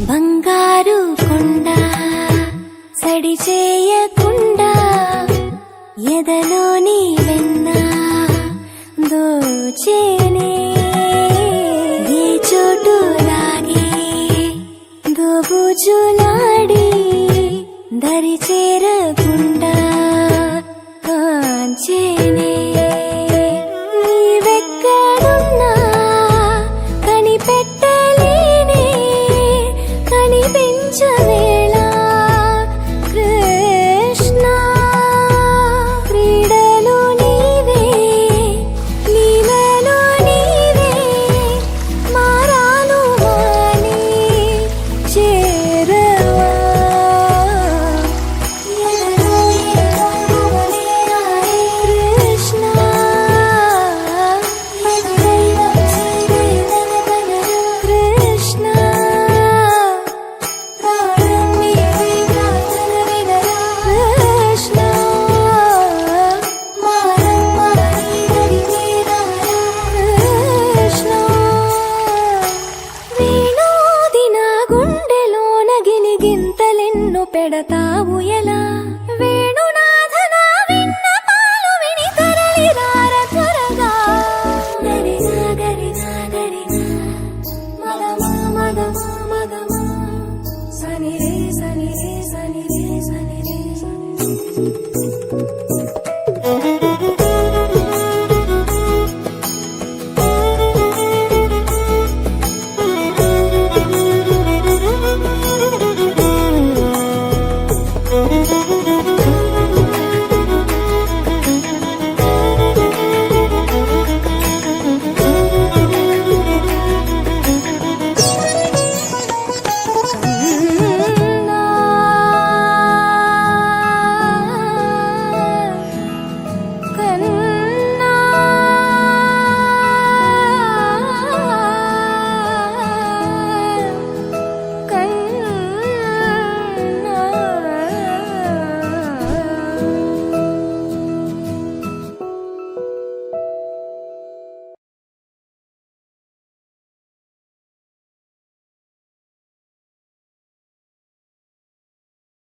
బంగారు కొండ సడి చేయకుండా ఎదలోని వెన్న దోచేనే ఏ చోటు లాగే దోబుజులాడి దరి చేరకుండా కాంచేనే నీవెక్కడున్నా కనిపెట్టలేనే కనిపించవేళ కృష్ణ క్రీడలు నీవే లీలలు నీవే మారాను వాణి చేరవా ఎదలో ఎదలోనే ఆడే కృష్ణ ఎదురైనా చేరేదన కృష్ణ ప్రాణం నీవే ప్రార్థన వినరా కృష్ణ మారం మారి దరివేరారా కృష్ణ వేణోది నా గుండెలోన గిలిగింతలెన్ను పెడతావు ఎలా వేణు